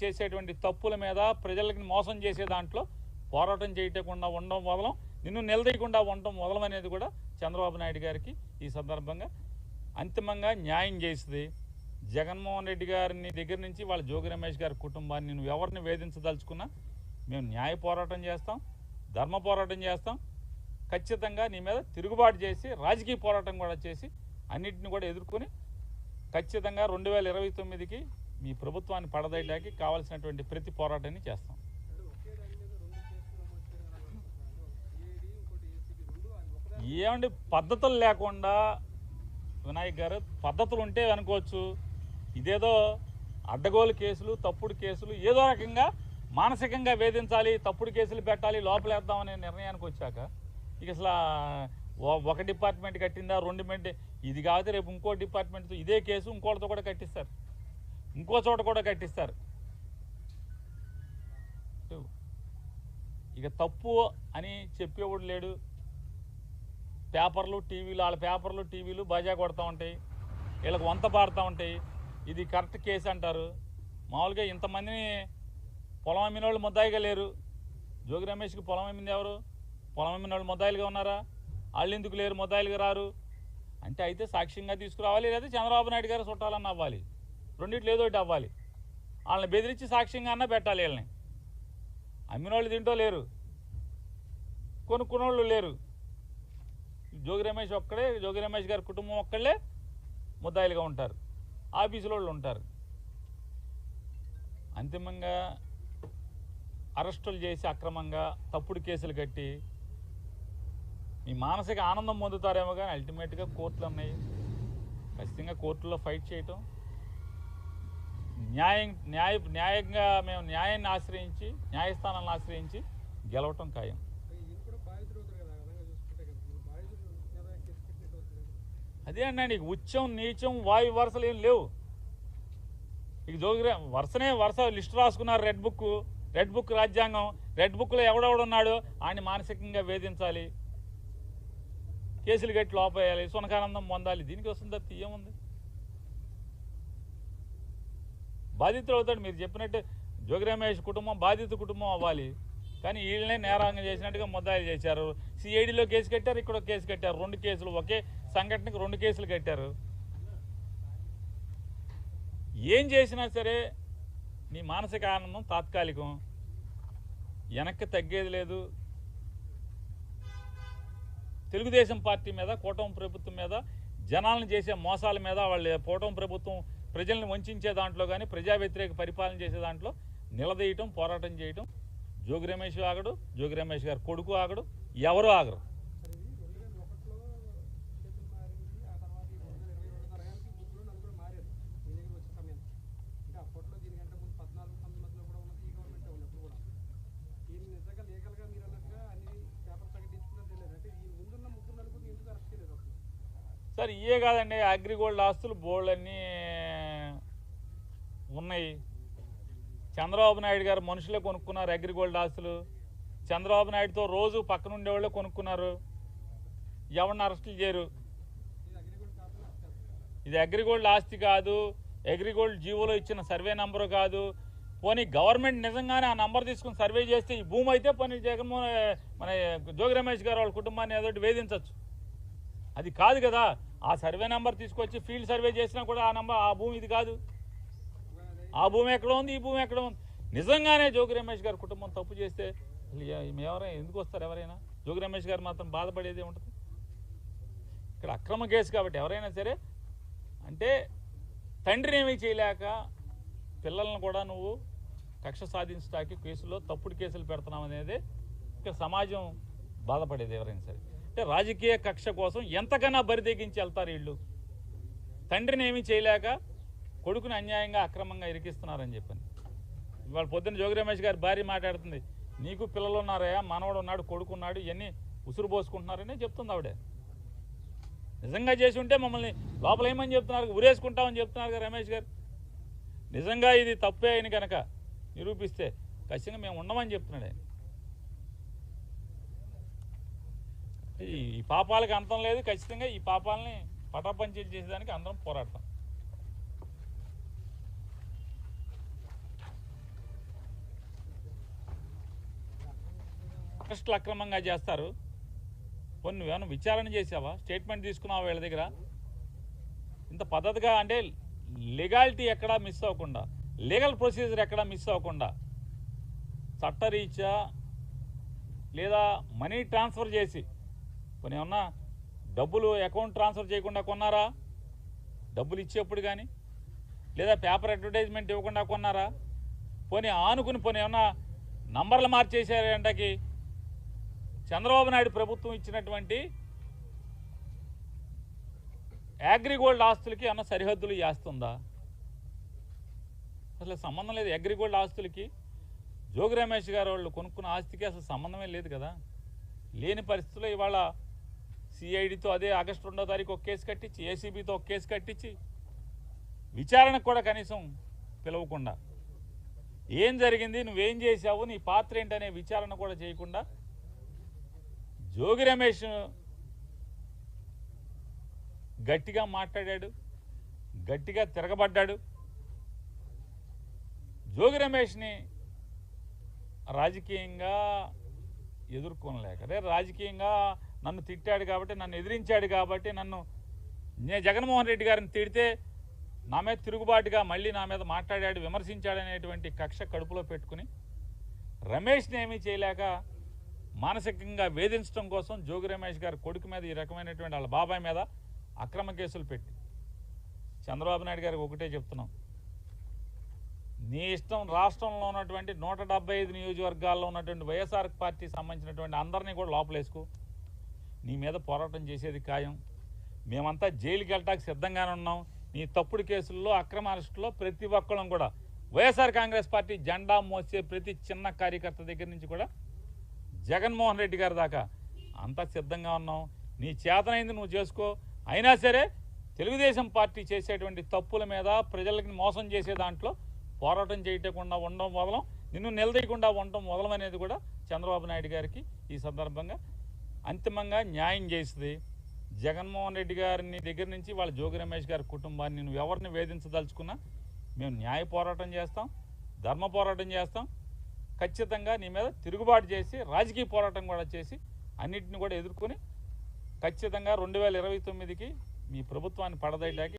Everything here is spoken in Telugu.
చేసేటువంటి తప్పుల మీద ప్రజలకి మోసం చేసే దాంట్లో పోరాటం చేయకుండా ఉండడం వదలం, నిన్ను నిలదీయకుండా ఉండడం వదలం అనేది కూడా చంద్రబాబు నాయుడు గారికి ఈ సందర్భంగా అంతిమంగా న్యాయం చేస్తుంది. జగన్మోహన్ రెడ్డి గారిని దగ్గర నుంచి వాళ్ళ జోగి రమేష్ గారి కుటుంబాన్ని నువ్వు ఎవరిని వేధించదలుచుకున్నా మేము న్యాయ పోరాటం చేస్తాం, ధర్మ పోరాటం చేస్తాం. ఖచ్చితంగా నీ మీద తిరుగుబాటు చేసి రాజకీయ పోరాటం కూడా చేసి అన్నింటిని కూడా ఎదుర్కొని ఖచ్చితంగా 2029కి మీ ప్రభుత్వాన్ని పడదయడానికి కావాల్సినటువంటి ప్రతి పోరాటాన్ని చేస్తాం. ఏమండి పద్ధతులు లేకుండా వినాయక్ గారు, పద్ధతులు ఉంటే అనుకోవచ్చు, ఇదేదో అడ్డగోలు కేసులు, తప్పుడు కేసులు, ఏదో రకంగా మానసికంగా వేధించాలి, తప్పుడు కేసులు పెట్టాలి, లోపలేద్దామనే నిర్ణయానికి వచ్చాక ఇక అసలు ఒక డిపార్ట్మెంట్ కట్టిందా, 2 డిపార్ట్మెంట్, ఇది కాదు రేపు ఇంకో డిపార్ట్మెంట్తో ఇదే కేసు ఇంకోటితో కూడా కట్టిస్తారు, ఇంకో చోట కూడా కట్టిస్తారు. ఇక తప్పు అని చెప్పేవాడు లేడు. పేపర్లు టీవీలు, వాళ్ళ పేపర్లు టీవీలు బాజా కొడతా ఉంటాయి, వీళ్ళకి వంత పాడుతూ ఉంటాయి. ఇది కరెక్ట్ కేసు అంటారు. మామూలుగా ఇంతమందిని పొలం అమ్మిన వాళ్ళు ముద్దాయిగా లేరు. జోగి రమేష్కి పొలం అమ్మింది ఎవరు? పొలం అమ్మిన వాళ్ళు ముద్దాయిలుగా ఉన్నారా? వాళ్ళు ఎందుకు లేరు, ముద్దాయిలుగా రారు అంటే అయితే సాక్ష్యంగా తీసుకురావాలి, లేదా చంద్రబాబు నాయుడు గారు చుట్టాలన్న అవ్వాలి, రెండిట్లు ఏదో ఒకటి అవ్వాలి. వాళ్ళని బెదిరించి సాక్ష్యంగా అన్నా పెట్టాలి. వీళ్ళని అమ్మిన వాళ్ళు తింటో లేరు, కొనుక్కున్నోళ్ళు లేరు. జోగి రమేష్ ఒక్కడే, జోగి రమేష్ గారి కుటుంబం ఒక్కళ్ళే ముద్దాయిలుగా ఉంటారు, ఆఫీసులో వాళ్ళు ఉంటారు. అంతిమంగా అరెస్టులు చేసి అక్రమంగా తప్పుడు కేసులు కట్టి మీ మానసిక ఆనందం పొందుతారేమో, కానీ అల్టిమేట్గా కోర్టులు ఉన్నాయి. ఖచ్చితంగా కోర్టుల్లో ఫైట్ చేయటం, న్యాయంగా మేము న్యాయాన్ని ఆశ్రయించి, న్యాయస్థానాలను ఆశ్రయించి గెలవటం ఖాయం. అదే అన్నా, నీకు ఉచ్చం నీచం వాయు వరుసలు ఏం లేవు. ఇక జోగి వరుస లిస్టు రాసుకున్నారు. రెడ్ బుక్ రాజ్యాంగం, రెడ్ బుక్లో ఎవడెవడున్నాడు ఆయన్ని మానసికంగా వేధించాలి, కేసులు కట్టి లోపేయాలి, సునకానందం పొందాలి. దీనికి వస్తుంది తప్ప ఏముంది? బాధితులు అవుతాడు. మీరు చెప్పినట్టు జోగి రమేష్ కుటుంబం బాధిత కుటుంబం అవ్వాలి, కానీ వీళ్ళనే నేరాంగం చేసినట్టుగా ముద్దాయిలు చేశారు. సిఐడిలో కేసు కట్టారు, ఇక్కడ కేసు కట్టారు. 2 కేసులు, ఒకే సంఘటనకు 2 కేసులు కట్టారు. ఏం చేసినా సరే నీ మానసిక ఆనందం తాత్కాలికం, వెనక్కి తగ్గేది లేదు. తెలుగుదేశం పార్టీ మీద, కూటమి ప్రభుత్వం మీద, జనాలను చేసే మోసాల మీద, వాళ్ళ కూటమి ప్రభుత్వం ప్రజల్ని వంచే దాంట్లో కానీ, ప్రజా వ్యతిరేక పరిపాలన చేసే దాంట్లో నిలదీయటం, పోరాటం చేయటం. జోగి రమేష్ ఆగడు, జోగి రమేష్ గారు కొడుకు ఆగడు, ఎవరు ఆగరు. సార్ ఇవే కాదండి, అగ్రిగోల్డ్ ఆస్తులు బోల్డన్నీ ఉన్నాయి. చంద్రబాబు నాయుడు గారు మనుషులే కొనుక్కున్నారు అగ్రిగోల్డ్ ఆస్తులు. చంద్రబాబు నాయుడుతో రోజు పక్కన ఉండేవాళ్ళే కొనుక్కున్నారు. ఎవరిని అరెస్టులు చేయరు. ఇది అగ్రిగోల్డ్ ఆస్తి కాదు, అగ్రిగోల్డ్ జీవోలో ఇచ్చిన సర్వే నంబరు కాదు. పోనీ గవర్నమెంట్ నిజంగానే ఆ నంబర్ తీసుకుని సర్వే చేస్తే ఈ భూమి అయితే పోనీ మన జోగి రమేష్ గారు వాళ్ళ కుటుంబాన్ని ఏదోటి వేధించవచ్చు. అది కాదు కదా. ఆ సర్వే నెంబర్ తీసుకొచ్చి ఫీల్డ్ సర్వే చేసినా కూడా ఆ భూమి ఇది కాదు. ఆ భూమి ఎక్కడ ఉంది, ఈ భూమి ఎక్కడ ఉంది. నిజంగానే జోగి రమేష్ గారి కుటుంబం తప్పు చేస్తే ఎవరైనా ఎందుకు వస్తారు? ఎవరైనా జోగి రమేష్ గారు మాత్రం బాధపడేదే ఉంటుంది. ఇక్కడ అక్రమ కేసు కాబట్టి ఎవరైనా సరే అంటే తండ్రిని ఏమీ చేయలేక పిల్లలను కూడా నువ్వు కక్ష సాధించడానికి కేసులో తప్పుడు కేసులు పెడుతున్నావు అనేది ఇక్కడ సమాజం బాధపడేది ఎవరైనా సరే. అంటే రాజకీయ కక్ష కోసం ఎంతకన్నా బరిదెగించి వెళ్తారు వీళ్ళు. తండ్రిని ఏమీ చేయలేక కొడుకుని అన్యాయంగా అక్రమంగా ఇరికిస్తున్నారని చెప్పని ఇవాళ పొద్దున్న జోగి రమేష్ గారి భార్య మాట్లాడుతుంది, నీకు పిల్లలు ఉన్నారయ్యా, మనవడు ఉన్నాడు, కొడుకు ఉన్నాడు, ఇవన్నీ ఉసురు పోసుకుంటున్నారని చెప్తుంది ఆవిడ. నిజంగా చేసి ఉంటే మమ్మల్ని లోపల ఏమని చెప్తున్నారు, ఉరేసుకుంటామని చెప్తున్నారు కదా రమేష్ గారు. నిజంగా ఇది తప్పే అని కనుక నిరూపిస్తే ఖచ్చితంగా మేము ఉండమని చెప్తున్నాడు ఆయన. ఈ పాపాలకు అంతం లేదు. ఖచ్చితంగా ఈ పాపాలని పటాపంచలు చేసేదానికి అందరం పోరాడతాం. అరెస్టులు అక్రమంగా చేస్తారు. కొన్ని నువ్వేమైనా విచారణ చేసావా? స్టేట్మెంట్ తీసుకున్నావా వీళ్ళ దగ్గర? ఇంత పద్ధతిగా అంటే లీగాలిటీ ఎక్కడా మిస్ అవ్వకుండా, లీగల్ ప్రొసీజర్ ఎక్కడా మిస్ అవ్వకుండా చట్టరీత్యా లేదా మనీ ట్రాన్స్ఫర్ చేసి కొన్ని ఏమన్నా డబ్బులు అకౌంట్ ట్రాన్స్ఫర్ చేయకుండా కొన్నారా? డబ్బులు ఇచ్చేప్పుడు కానీ లేదా పేపర్ అడ్వర్టైజ్మెంట్ ఇవ్వకుండా కొన్నారా? పోనీ ఆనుకుని పోనీ ఏమన్నా నంబర్లు మార్చేసారంటకి చంద్రబాబు నాయుడు ప్రభుత్వం ఇచ్చినటువంటి అగ్రిగోల్డ్ ఆస్తులకి ఏమన్నా సరిహద్దులు చేస్తుందా? అసలు సంబంధం లేదు. అగ్రిగోల్డ్ ఆస్తులకి జోగి రమేష్ గారు వాళ్ళు కొనుక్కున్న ఆస్తికి అసలు సంబంధమే లేదు కదా. లేని పరిస్థితుల్లో ఇవాళ సిఐడితో అదే ఆగస్టు 2వ తారీఖు ఒక కేసు కట్టించి, ఏసీబీతో ఒక కేసు కట్టించి విచారణకు కూడా కనీసం పిలవకుండా ఏం జరిగింది, నువ్వేం చేశావు, నీ పాత్ర ఏంటనే విచారణ కూడా చేయకుండా జోగి రమేష్ గట్టిగా మాట్లాడాడు, గట్టిగా తిరగబడ్డాడు. జోగి రమేష్ని రాజకీయంగా ఎదుర్కొనలేక, అదే రాజకీయంగా నన్ను తిట్టాడు కాబట్టి, నన్ను ఎదిరించాడు కాబట్టి, నేను జగన్మోహన్ రెడ్డి గారిని తిడితే నా మీద తిరుగుబాటుగా మళ్ళీ నా మీద మాట్లాడాడు, విమర్శించాడు అనేటువంటి కక్ష కడుపులో పెట్టుకుని రమేష్ని ఏమీ చేయలేక మానసికంగా వేధించడం కోసం జోగి రమేష్ గారి కొడుకు మీద ఈ రకమైనటువంటి వాళ్ళ బాబాయ్ మీద అక్రమ కేసులు పెట్టి చంద్రబాబు నాయుడు గారికి ఒకటే చెప్తున్నాం, నీ ఇష్టం రాష్ట్రంలో ఉన్నటువంటి 175 నియోజకవర్గాల్లో ఉన్నటువంటి వైఎస్ఆర్ పార్టీకి సంబంధించినటువంటి అందరినీ కూడా లోపలేసుకో, నీ మీద పోరాటం చేసేది ఖాయం. మేమంతా జైలుకి వెళ్ళటానికి సిద్ధంగానే ఉన్నాం. నీ తప్పుడు కేసుల్లో అక్రమ అరెస్టులో ప్రతి ఒక్కళ్ళం కూడా వైఎస్ఆర్ కాంగ్రెస్ పార్టీ జెండా మోసే ప్రతి చిన్న కార్యకర్త దగ్గర నుంచి కూడా జగన్మోహన్ రెడ్డి గారి దాకా అంతా సిద్ధంగా ఉన్నాం. నీ చేతనైంది నువ్వు చేసుకో. అయినా సరే తెలుగుదేశం పార్టీ చేసేటువంటి తప్పుల మీద ప్రజలకి మోసం చేసే దాంట్లో పోరాటం చేయకుండా ఉండడం వదలం, నిన్ను నిలదీయకుండా ఉండడం వదలం అనేది కూడా చంద్రబాబు నాయుడు గారికి ఈ సందర్భంగా అంతిమంగా న్యాయం చేస్తుంది. జగన్మోహన్ రెడ్డి గారిని దగ్గర నుంచి వాళ్ళ జోగి రమేష్ గారి కుటుంబాన్ని నువ్వు ఎవరిని వేధించదలుచుకున్నా మేము న్యాయ పోరాటం చేస్తాం, ధర్మ పోరాటం చేస్తాం. ఖచ్చితంగా నీ మీద తిరుగుబాటు చేసి రాజకీయ పోరాటం కూడా చేసి అన్నింటిని కూడా ఎదుర్కొని ఖచ్చితంగా 2029కి మీ ప్రభుత్వాన్ని పడదయటానికి